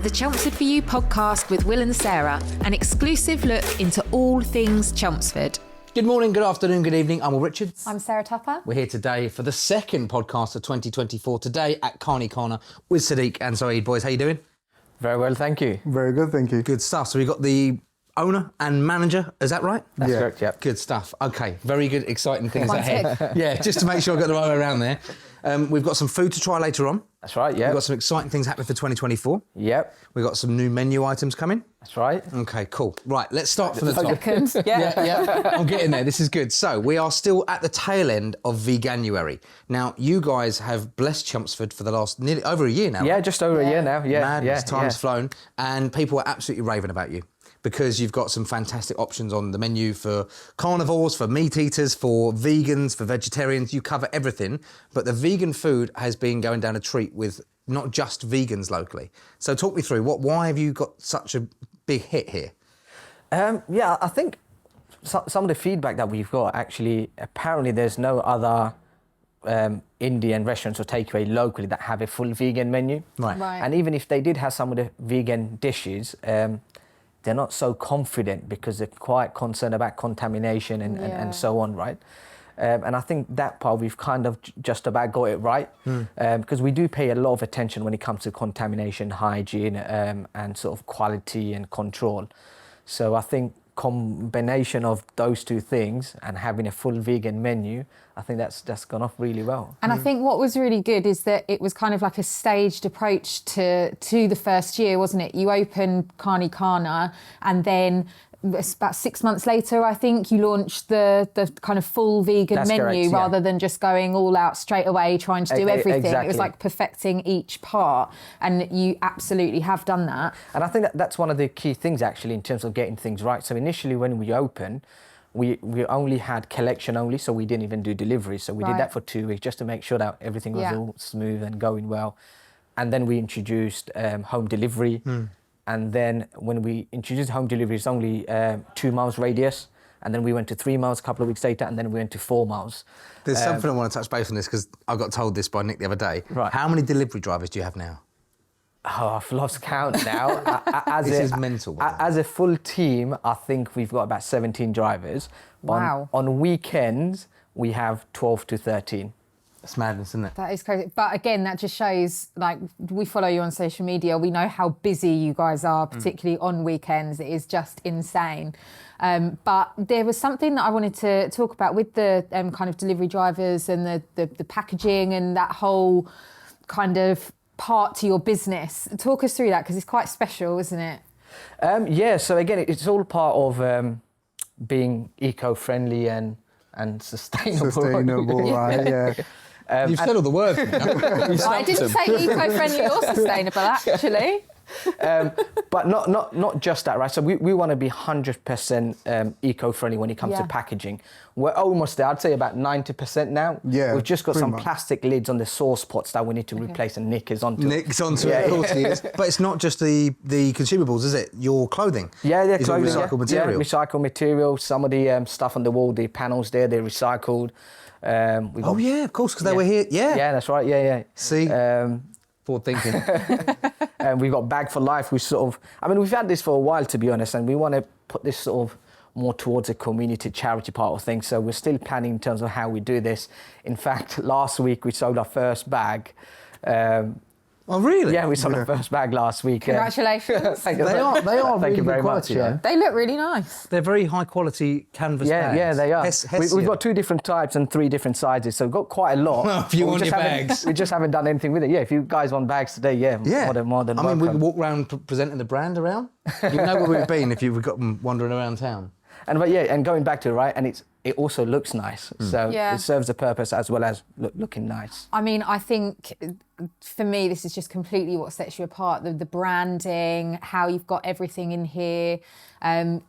The Chelmsford For You podcast with Will and Sarah, an exclusive look into all things Chelmsford. Good morning, good afternoon, good evening. I'm Will Richards. I'm Sarah Tupper. We're here today for the second podcast of 2024. Today at Kaana with Sadiq and Saeed. Boys, how you doing? Very well, thank you. Very good, thank you. Good stuff. So we've got the owner and manager, is that right? That's correct, yeah. Good stuff. Okay, very good, exciting things ahead. Yeah, just to make sure I got the right way around there. We've got some food to try later on. That's right, yeah. We've got some exciting things happening for 2024. Yep. We've got some new menu items coming. That's right. Okay, cool. Right, let's start from the top. Yeah. I'm getting there. This is good. So we are still at the tail end of Veganuary. Now, you guys have blessed Chelmsford for the last nearly over a year now. Yeah, just over a year now. Yeah. Madness, yeah, time's flown, and people are absolutely raving about you because you've got some fantastic options on the menu for carnivores, for meat eaters, for vegans, for vegetarians. You cover everything, but the vegan food has been going down a treat with not just vegans locally. So talk me through, why have you got such a big hit here? Yeah, I think some of the feedback that we've got, actually, apparently there's no other Indian restaurants or takeaway locally that have a full vegan menu. Right. And even if they did have some of the vegan dishes, they're not so confident because they're quite concerned about contamination and so on, right? And I think that part we've kind of just about got it right, because we do pay a lot of attention when it comes to contamination, hygiene, and sort of quality and control. So I think combination of those two things and having a full vegan menu, I think that's gone off really well. And I think what was really good is that it was kind of like a staged approach to the first year, wasn't it? You opened Kaana, and then about 6 months later, I think, you launched the kind of full vegan That's menu, correct, yeah. rather than just going all out straight away, trying to do everything. Exactly. It was like perfecting each part, and you absolutely have done that. And I think that's one of the key things, actually, in terms of getting things right. So initially when we opened, we only had collection only, so we didn't even do delivery. So we did that for 2 weeks just to make sure that everything was all smooth and going well. And then we introduced home delivery. And then when we introduced home delivery, it's only 2 miles radius. And then we went to 3 miles a couple of weeks later, and then we went to 4 miles. There's something I want to touch base on this because I got told this by Nick the other day. Right. How many delivery drivers do you have now? Oh, I've lost count now. This is mental. As a full team, I think we've got about 17 drivers. Wow. On weekends, we have 12 to 13. It's madness, isn't it? That is crazy. But again, that just shows, like, we follow you on social media. We know how busy you guys are, particularly on weekends. It is just insane. But there was something that I wanted to talk about with the kind of delivery drivers and the packaging and that whole kind of part to your business. Talk us through that, because it's quite special, isn't it? Yeah, so again, it's all part of being eco-friendly and sustainable. Sustainable, right, yeah. You've said all the words. I didn't say eco-friendly or sustainable, actually. But not just that, right? So we want to be 100% eco-friendly when it comes to packaging. We're almost there. I'd say about 90% now. Yeah, We've just got some much. plastic lids on the sauce pots that we need to replace, and Nick is onto. Nick's onto it, of course he is. But it's not just the consumables, is it? Your clothing. Yeah, is all clothing. recycled material. Yeah, recycled material. Some of the stuff on the wall, the panels there, they're recycled. Oh yeah, of course, because they were here. Yeah. Yeah, that's right. Yeah. See, forward thinking. And we've got Bag for Life. We've had this for a while, to be honest, and we want to put this sort of more towards a community charity part of things. So we're still planning in terms of how we do this. In fact, last week we sold our first bag. Oh really? Yeah, we sold our first bag last week. Congratulations. Thank you. They are Thank really you very good quality, much. Yeah. They look really nice. They're very high quality canvas bags. Yeah, they are. Hessian. We've got 2 different types and 3 different sizes, so we've got quite a lot. If you But want your bags. We just haven't done anything with it. Yeah, if you guys want bags today, more than I mean, we welcome. can walk around presenting the brand around. You know where we've been if you've got them wandering around town. And going back to it, right, and it also looks nice, so it serves a purpose as well as looking nice. I mean, I think for me, this is just completely what sets you apart. The branding, how you've got everything in here.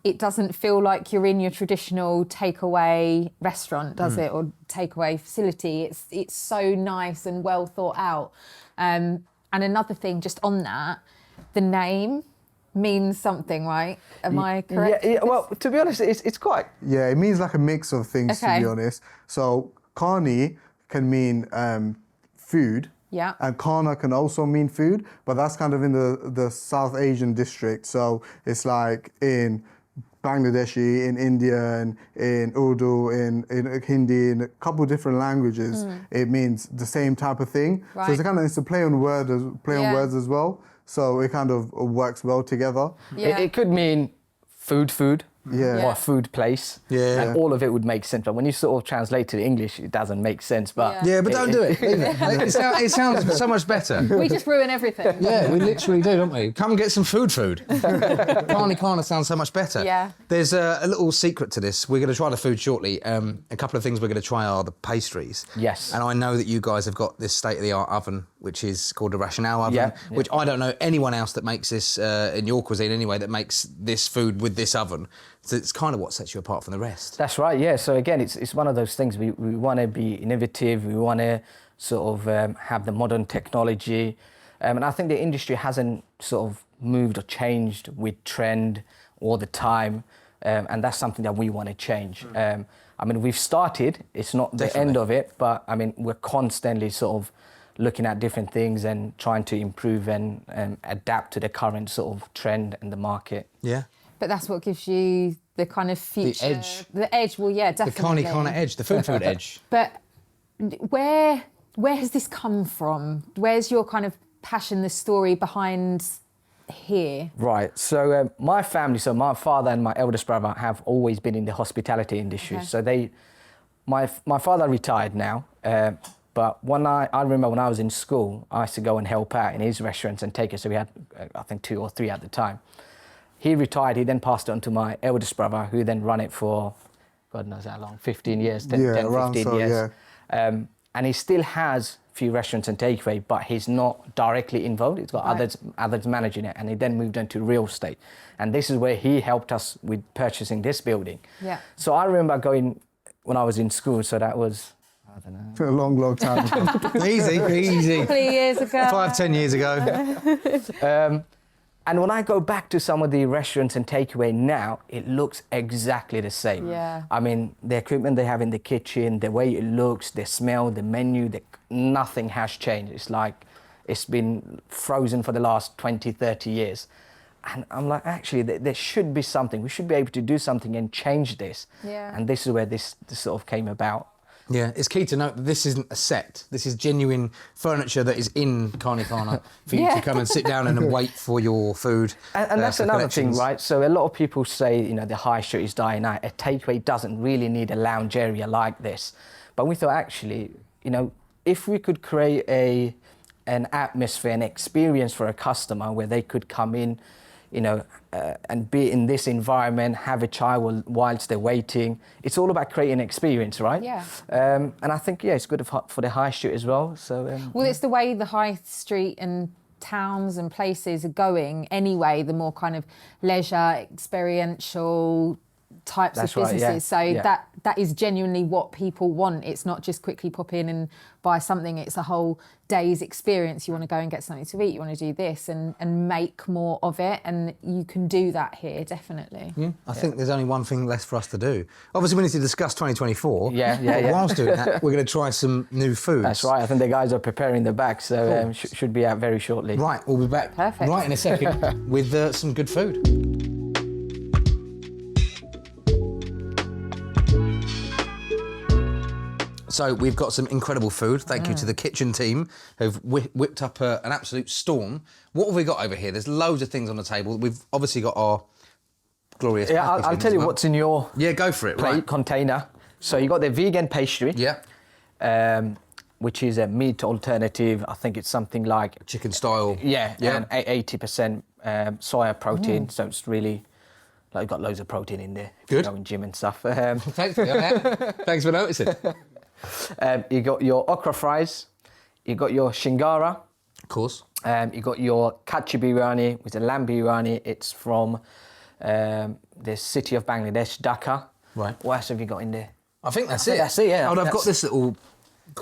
It doesn't feel like you're in your traditional takeaway restaurant, does it? Or takeaway facility. It's so nice and well thought out. And another thing, just on that, the name means something, right? Am I correct? Yeah, well, to be honest, it's quite... Yeah, it means like a mix of things, to be honest. So, Kaani can mean food, Yeah. And Kaana can also mean food, but that's kind of in the South Asian district. So it's like in Bangladeshi, in Indian, in Urdu, in Hindi, in a couple different languages, it means the same type of thing. Right. So it's a play on words as well. So it kind of works well together. Yeah. It could mean food, Yeah. or a food place, Yeah. and all of it would make sense. But when you sort of translate to English, it doesn't make sense. But Yeah, but don't do it. Leave it. It sounds so much better. We just ruin everything. Yeah, we literally do, don't we? Come get some food. Kaana sounds so much better. Yeah. There's a little secret to this. We're going to try the food shortly. A couple of things we're going to try are the pastries. Yes. And I know that you guys have got this state-of-the-art oven, which is called a Rationale oven, Yeah. which I don't know anyone else that makes this, in your cuisine anyway, that makes this food with this oven. So it's kind of what sets you apart from the rest. That's right, yeah. So again, it's one of those things, we want to be innovative, we want to sort of have the modern technology. And I think the industry hasn't sort of moved or changed with trend all the time. And that's something that we want to change. I mean, we've started, it's not the end of it, but I mean, we're constantly sort of looking at different things and trying to improve and adapt to the current sort of trend in the market. Yeah. But that's what gives you the kind of future... edge. The edge, well, yeah, The definitely. Kaana edge, the food edge. But where has this come from? Where's your kind of passion, the story behind here? Right, so my family, so my father and my eldest brother have always been in the hospitality industry. Okay. So my father retired now, but when I remember when I was in school, I used to go and help out in his restaurants and take it. So we had, I think, 2 or 3 at the time. He retired, he then passed it on to my eldest brother, who then ran it for, God knows how long, 15 years, 10, 15 years. Yeah. And he still has a few restaurants and takeaway, but he's not directly involved. He's got others managing it, and he then moved into real estate. And this is where he helped us with purchasing this building. Yeah. So I remember going when I was in school, so that was, I don't know. For a long, long time. Easy. 3 years ago. 5, 10 years ago. And when I go back to some of the restaurants and takeaway now, it looks exactly the same. Yeah. I mean, the equipment they have in the kitchen, the way it looks, the smell, the menu, nothing has changed. It's like it's been frozen for the last 20, 30 years. And I'm like, actually, there should be something. We should be able to do something and change this. Yeah. And this is where this sort of came about. Yeah, it's key to note that this isn't a set. This is genuine furniture that is in Kaana for you to come and sit down and wait for your food. And that's for another thing, collections. right? So a lot of people say, you know, the high street is dying out. A takeaway doesn't really need a lounge area like this. But we thought, actually, you know, if we could create an atmosphere, an experience for a customer where they could come in, you know, and be in this environment, have a chai whilst they're waiting. It's all about creating an experience, right? Yeah. And I think, yeah, it's good for the high street as well. So. Well, it's the way the high street and towns and places are going anyway, the more kind of leisure, experiential types That's of right, businesses. yeah. So that is genuinely what people want. It's not just quickly pop in and buy something. It's a whole day's experience. You want to go and get something to eat. You want to do this and make more of it. And you can do that here, definitely. Yeah, I think there's only one thing left for us to do. Obviously, we need to discuss 2024. Yeah. But whilst doing that, we're going to try some new foods. That's right. I think the guys are preparing the back, so should be out very shortly. Right, we'll be back Perfect. right in a second with some good food. So we've got some incredible food. Thank you to the kitchen team who've whipped up an absolute storm. What have we got over here? There's loads of things on the table. We've obviously got our glorious Yeah, packaging I'll tell as you well. what's in your go for it. plate Right. container. So you got the vegan pastry. Yeah. Which is a meat alternative. I think it's something like Chicken style. yeah. 80% soya protein. Mm. So it's really like got loads of protein in there. Good. Going gym and stuff. Thanks for noticing. You got your okra fries. You got your shingara. Of course. You got your kachi biryani, which is a lamb biryani. It's from the city of Bangladesh, Dhaka. Right. What else have you got in there? I think that's think it. that's it, yeah. Oh, and I've That's- got this little.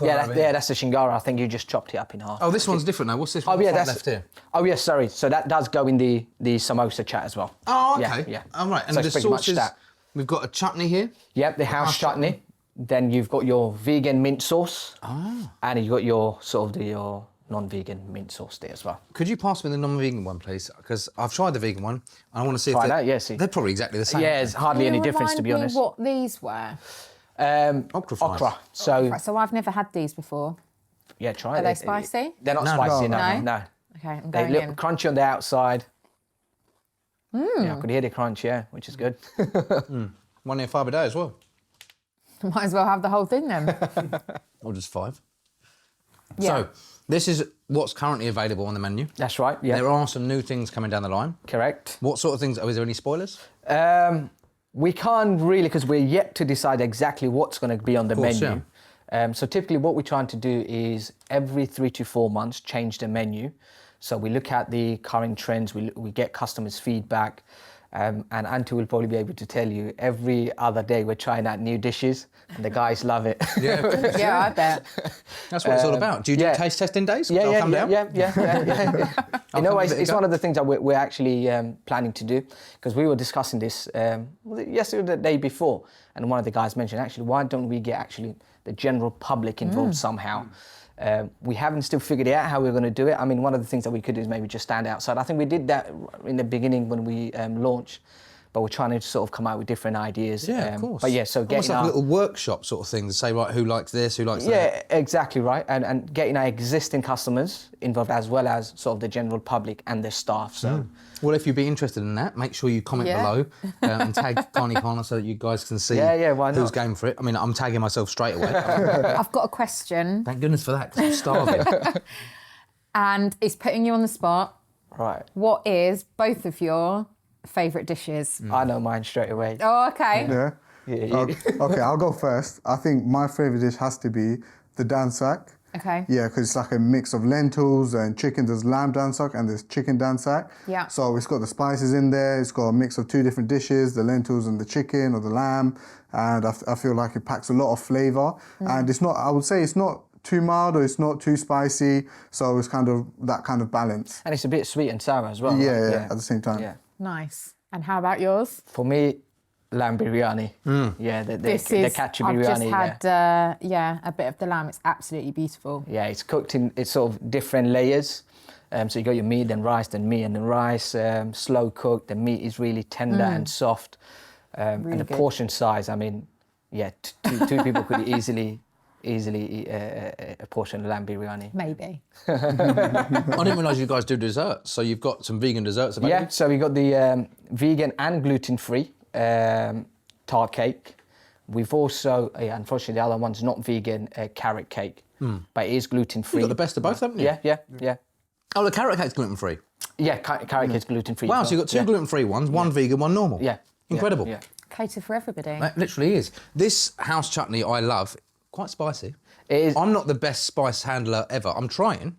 Yeah, that's the shingara. I think you just chopped it up in half. Oh, this one's different now. What's this one? Oh, yeah, What's that's left here. Oh, yeah, sorry. So that does go in the samosa chat as well. Oh, okay. Yeah. All right. And So the it's pretty much sauces. that. We've got a chutney here. Yep, the house chutney. Then you've got your vegan mint sauce. Ah. And you've got your sort of your non-vegan mint sauce there as well. Could you pass me the non-vegan one, please? Because I've tried the vegan one. I want to see Try if that, yeah, see. they're probably exactly the same. Yeah, there's hardly Can any you difference, to be remind honest. me what these were? Okra fries. Okra. So, Right, so I've never had these before. yeah, try it. Are they spicy? They're not No, spicy, no. no. No? Okay, I'm They going look in. crunchy on the outside. Yeah, I could hear the crunch, yeah, which is good. 1.5 a day as well. Might as well have the whole thing then. Or just 5. Yeah. So, this is what's currently available on the menu. That's right, yeah. There are some new things coming down the line. Correct. What sort of things? Is there any spoilers? We can't really, because we're yet to decide exactly what's going to be on the course, menu. So typically what we're trying to do is every 3 to 4 months change the menu. So we look at the current trends, we get customers' feedback, and Antu will probably be able to tell you every other day we're trying out new dishes, and the guys love it. Yeah, Yeah, I bet. that's what it's all about. Do you do yeah. taste testing days? Yeah, I'll yeah, come down. yeah. I'll You know, come it's give it a one go. of the things that we're actually planning to do, because we were discussing this yesterday or the day before, and one of the guys mentioned, actually, why don't we get actually the general public involved somehow? We haven't still figured out how we're going to do it. I mean, one of the things that we could do is maybe just stand outside. I think we did that in the beginning when we launched, but we're trying to sort of come out with different ideas. Yeah, of course. But yeah, so almost getting like our... a little workshop sort of thing to say, right, who likes this, who likes that. Yeah, exactly right. And getting our existing customers involved as well as sort of the general public and the staff. So, Well, if you'd be interested in that, make sure you comment Yeah. below and tag Kaana so that you guys can see Yeah, why who's not? game for it. I mean, I'm tagging myself straight away. I've got a question, Thank goodness for that, because I'm starving. and it's putting you on the spot. right. What is both of your favourite dishes? I know mine straight away. Oh, okay. Yeah. Okay, I'll go first. I think my favourite dish has to be the dansak. Okay. Yeah, because it's like a mix of lentils and chicken. There's lamb dansak and there's chicken dansak. Yeah. So it's got the spices in there. It's got a mix of 2 different dishes, the lentils and the chicken or the lamb. And I feel like it packs a lot of flavour. And it's not, I would say it's not too mild or it's not too spicy. So it's kind of that kind of balance. And it's a bit sweet and sour as well. Yeah, right? yeah, at the same time. Yeah. Nice. And how about yours? For me, lamb biryani. Yeah, the kachi I've just biryani. had, a bit of the lamb. It's absolutely beautiful. Yeah, it's cooked in it's sort of different layers. So you got your meat, then rice, then meat, and then rice. Slow cooked. The meat is really tender and soft. And the good. portion size, I mean, yeah, two people could easily eat a portion of lamb biryani. Maybe. I didn't realise you guys do desserts, so you've got some vegan desserts available? Yeah, so we got the vegan and gluten-free tart cake. We've also, unfortunately, the other one's not vegan, carrot cake, but it is gluten-free. You've got the best of both, haven't you? Yeah. Oh, the carrot cake's gluten-free? Yeah, carrot cake's gluten-free. Wow, as so you've well. got 2 gluten-free ones, 1 vegan, 1 normal. Yeah. Incredible. Yeah. Cater for everybody. That literally is. This house chutney I love, quite spicy. It is. I'm not the best spice handler ever. I'm trying.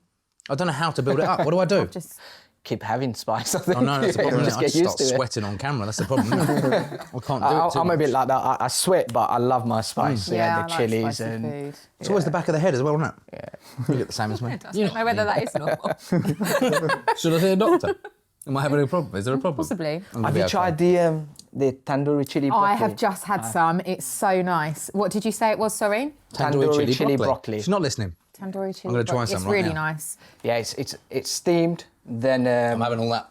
I don't know how to build it up. What do I do? Just Keep having spice, I think. Oh no, that's the problem. Just I get just used start to it. sweating on camera. That's the problem. I can't do it too I'm a much. bit like that. I sweat, but I love my spice. yeah, The I chilies like spicy and food. It's always the back of the head as well, isn't it? Yeah. You get the same as me. I don't know whether that is normal. Should I see a doctor? Am I having a problem? Is there a problem? Possibly. I'm gonna Have be you okay. tried the tandoori chili broccoli? I have just had some. It's so nice. What did you say it was? Sorry, Tandoori chili broccoli. She's not listening. tandoori chili. I'm gonna try broccoli. some It's right really now. nice. Yeah, it's steamed. Then I'm having all that.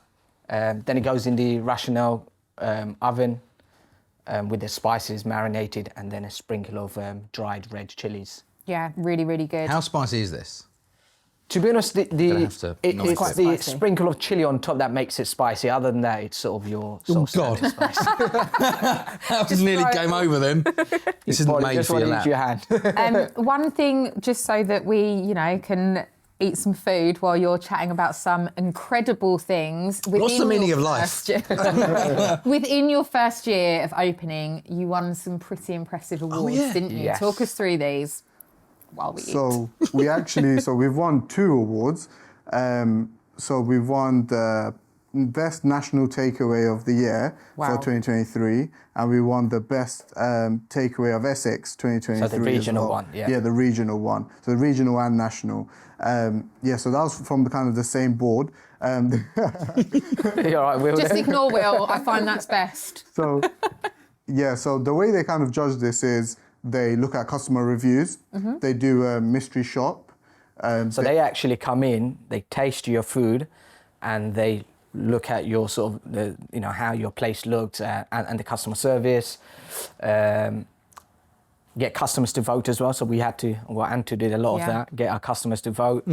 then it goes in the Rational oven with the spices marinated, and then a sprinkle of dried red chilies. Yeah, really, really good. How spicy is this? To be honest, Gonna have to not it's quite the spicy. sprinkle of chili on top that makes it spicy. Other than that, it's sort of your Oh, sort of God. standard spice. That was nearly right. game over then. This isn't made Just for want your to use lap. your hand. One thing, just so that we, can eat some food while you're chatting about some incredible things. What's the meaning your of life? first year- Within your first year of opening, you won some pretty impressive awards, yeah. didn't you? Yes. Talk us through these while we eat. So we've won 2 awards. So we've won the Best National Takeaway of the Year Wow. for 2023, and we won the Best Takeaway of Essex 2023. So the regional as well. one, yeah. Yeah, the regional one. So the regional and national. So that was from the same board. You're all right, Will. Just ignore Will. I find that's best. So the way they kind of judge this is they look at customer reviews, they do a mystery shop, So they actually come in, they taste your food, and they look at your sort of, how your place looked and the customer service. Get customers to vote as well. So we had to, Antu did a lot of that, get our customers to vote.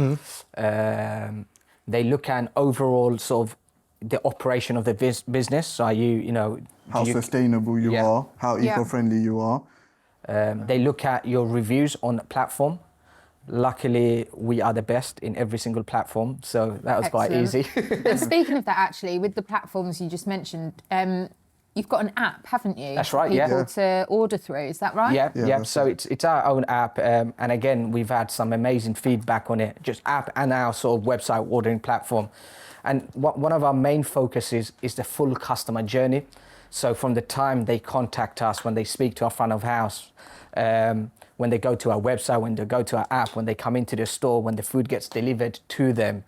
They look at overall sort of the operation of the business. So are you, how sustainable you are, how eco-friendly you are. They look at your reviews on the platform. Luckily, we are the best in every single platform, so that was quite easy. And speaking of that, actually, with the platforms you just mentioned, you've got an app, haven't you? That's right, for people to order through, is that right? Yeah. So it's our own app, and again, we've had some amazing feedback on it, just app and our sort of website ordering platform. And one of our main focuses is the full customer journey. So from the time they contact us, when they speak to our front of house, when they go to our website, when they go to our app, when they come into the store, when the food gets delivered to them,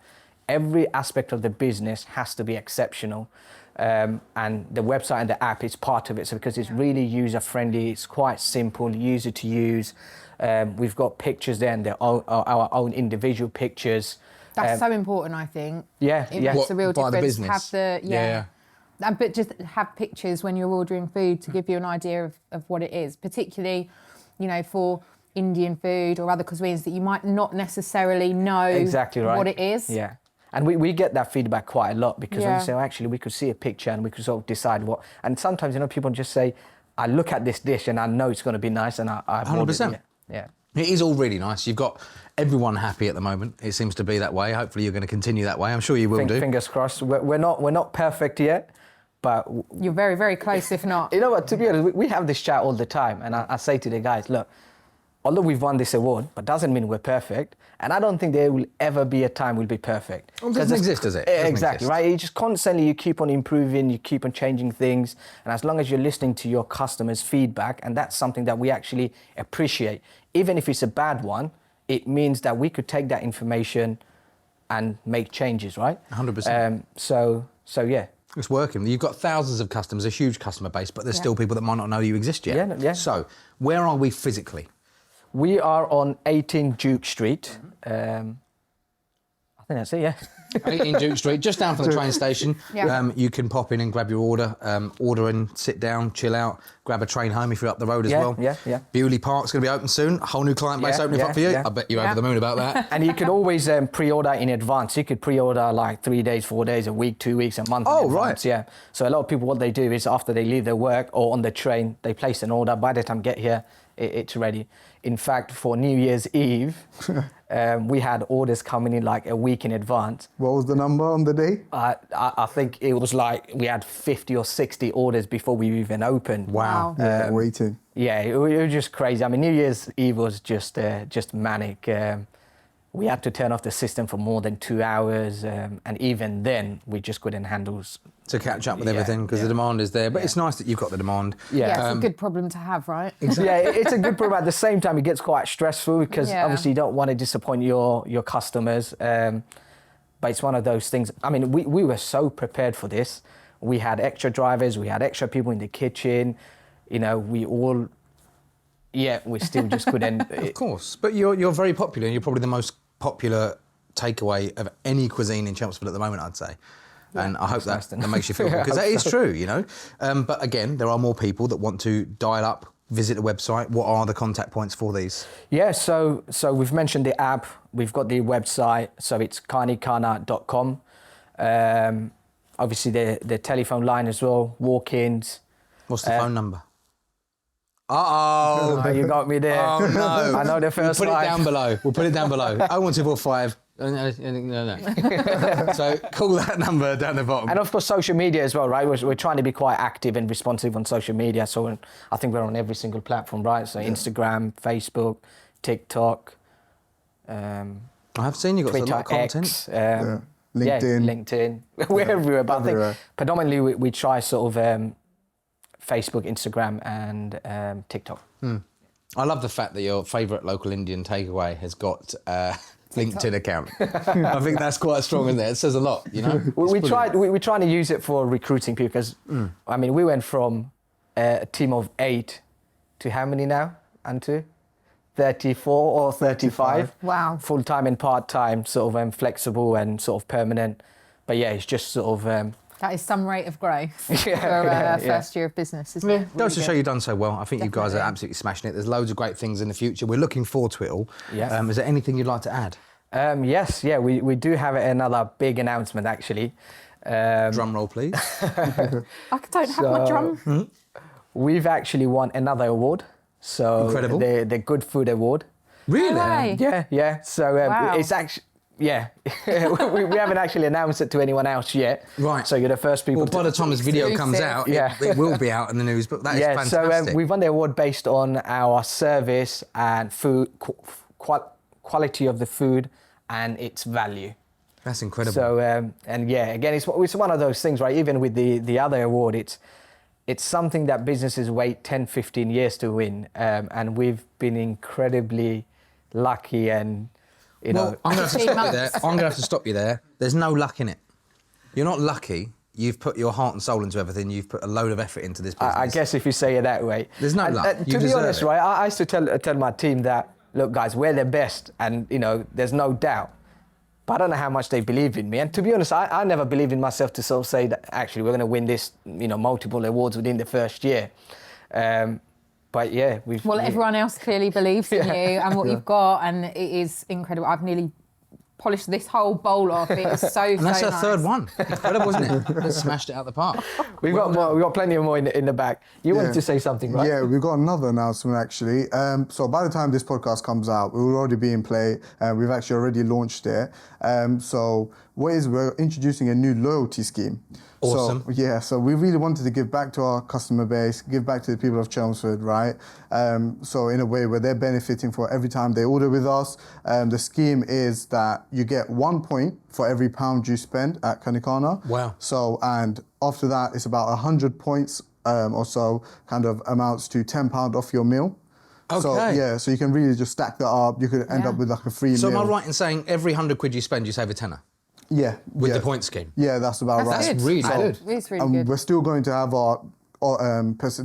every aspect of the business has to be exceptional. And the website and the app is part of it. So because it's really user-friendly, it's quite simple, easy to use. We've got pictures there and our own individual pictures. That's so important, I think. It makes a real by difference. the business. Have but just have pictures when you're ordering food to give you an idea of what it is, particularly, for Indian food or other cuisines that you might not necessarily know what it is. Yeah. And we get that feedback quite a lot because we say, actually, we could see a picture and we could sort of decide what. And sometimes, people just say, I look at this dish and I know it's going to be nice and I 100%. Yeah. It is all really nice. You've got everyone happy at the moment. It seems to be that way. Hopefully you're going to continue that way. I'm sure you will do. Fingers crossed. We're not perfect yet, but... You're very, very close, if not. You know what, to be honest, we have this chat all the time. And I say to the guys, look, although we've won this award, but doesn't mean we're perfect. And I don't think there will ever be a time we'll be perfect. Well, it doesn't exist, does it? Exactly, right? You just constantly, you keep on improving, you keep on changing things. And as long as you're listening to your customers' feedback, and that's something that we actually appreciate, even if it's a bad one, it means that we could take that information and make changes, right? 100%. So yeah. It's working. You've got thousands of customers, a huge customer base, but there's still people that might not know you exist yet. Yeah. So, where are we physically? We are on 18 Duke Street. I think that's it, yeah. 18 Duke Street, just down from the train station. You can pop in and grab your order and sit down, chill out, grab a train home if you're up the road as well. Yeah. Bewley Park's going to be open soon. A whole new client base opening up for you. I bet you're over the moon about that. And you could always pre-order in advance. You could pre-order like 3 days, 4 days, a week, 2 weeks, a month in advance. Yeah. So a lot of people, what they do is after they leave their work or on the train, they place an order. By the time they get here, it's ready. In fact, for New Year's Eve, we had orders coming in like a week in advance. What was the number on the day? I think it was like we had 50 or 60 orders before we even opened. Wow. Waiting. Yeah, it was just crazy. I mean, New Year's Eve was just manic. We had to turn off the system for more than 2 hours, and even then, we just couldn't handle... To catch up with everything, because the demand is there. But it's nice that you've got the demand. Yeah, it's a good problem to have, right? Exactly. Yeah, it's a good problem. At the same time, it gets quite stressful because obviously you don't want to disappoint your customers. But it's one of those things. I mean, we were so prepared for this. We had extra drivers, we had extra people in the kitchen. We all... Yeah, we still just couldn't... Of course. But you're very popular, and you're probably the most popular takeaway of any cuisine in Chelmsford at the moment, I'd say. And I hope that makes you feel good, because that is true, But again, there are more people that want to dial up, visit the website. What are the contact points for these? Yeah, so we've mentioned the app, we've got the website, so it's kaana.com. Obviously the telephone line as well, walk-ins. What's the phone number? Uh-oh. You got me there. Oh, no. I know the first line. We'll put it down below. We'll put it down below. 01245. No. So call that number down the bottom. And of course, social media as well, right? We're trying to be quite active and responsive on social media. So I think we're on every single platform, right? So Instagram, Facebook, TikTok. I have seen you got Twitter, a lot of content. X, LinkedIn. We're everywhere. But Everywhere. I think predominantly we try sort of Facebook, Instagram, and TikTok. I love the fact that your favourite local Indian takeaway has got LinkedIn account. I think that's quite strong in there. It says a lot, We're trying to use it for recruiting people because, I mean, we went from a team of 8 to how many now, Antu? 34 or 35. Wow. Full-time and part-time, sort of flexible and sort of permanent. But yeah, it's just sort of... That is some rate of growth for yeah. first year of business, isn't it? Goes to Really show good. you've done so well. I think you guys are Definitely. absolutely smashing it. There's loads of great things in the future. We're looking forward to it all. Yeah. Is there anything you'd like to add? Yes, yeah, we do have another big announcement, actually. Drum roll, please. I don't have my drum. We've actually won another award. So Incredible. The Good Food Award. Really? Way. Yeah. So Wow. it's actually... Yeah, we haven't actually announced it to anyone else yet. Right. So you're the first people Well, by the time this video comes out, Yeah. it will be out in the news, but that is fantastic. So we've won the award based on our service and food quality of the food and its value. That's incredible. So and yeah, again, it's one of those things, right? Even with the other award, it's something that businesses wait 10, 15 years to win, and we've been incredibly lucky and. You know, I'm going to have to stop you there. There's no luck in it. You're not lucky. You've put your heart and soul into everything. You've put a load of effort into this business. I guess if you say it that way. There's no luck. You To be deserve honest, it. right, I used to tell my team that, look, guys, we're the best, and you know, there's no doubt. But I don't know how much they believe in me. And to be honest, I never believed in myself to sort of say that actually we're going to win this, you know, multiple awards within the first year. But yeah, Well, everyone else clearly believes in you and what you've got, and it is incredible. I've nearly polished this whole bowl off. It is so, And that's so our nice. third one. Incredible, isn't it? Let's smashed it out the park. We've got more. We've got plenty of more in the back. You wanted to say something, right? Yeah, we've got another announcement actually. So by the time this podcast comes out, it will already be in play. We've actually already launched it. So we're introducing a new loyalty scheme. Awesome. So we really wanted to give back to our customer base, give back to the people of Chelmsford, right? So in a way where they're benefiting for every time they order with us. The scheme is that you get 1 point for every £1 you spend at Kaana. Wow. So, and after that, it's about 100 points or so, kind of amounts to £10 off your meal. So, Okay. yeah, so you can really just stack that up. You could end up with like a free So meal. am I right in saying every 100 quid you spend, you save a tenner? Yeah. With yeah. the point scheme? Yeah, that's about right. That's really good. It's really good. We're still going to have our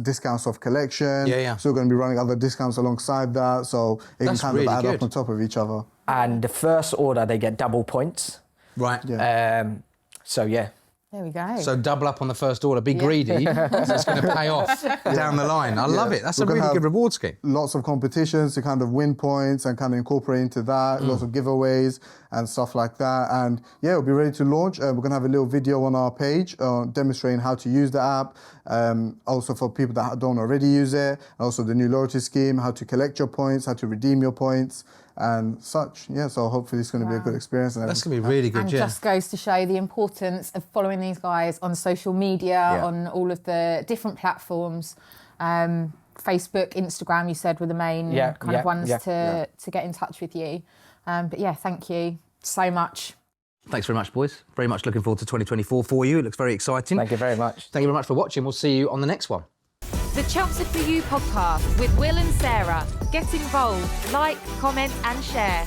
discounts off collection. Yeah. Still going to be running other discounts alongside that. So it That's can kind really of add good. up on top of each other. And the first order, they get double points. Right. Yeah. So yeah. There we go. So double up on the first order. Be greedy. So it's going to pay off down the line. I love it. That's We're a gonna really have good reward scheme. Lots of competitions to kind of win points and kind of incorporate into that. Lots of giveaways and stuff like that. And yeah, we'll be ready to launch. We're going to have a little video on our page demonstrating how to use the app. Also for people that don't already use it. And also the new loyalty scheme, how to collect your points, how to redeem your points and such. Yeah, so hopefully it's going to be a good experience. And That's going to be really good, and yeah. just goes to show the importance of following these guys on social media, on all of the different platforms. Facebook, Instagram, you said, were the main kind of ones to get in touch with you. But yeah, thank you so much. Thanks very much, boys. Very much looking forward to 2024 for you. It looks very exciting. Thank you very much. Thank you very much for watching. We'll see you on the next one. The Chelmsford For You podcast with Will and Sarah. Get involved, like, comment and share.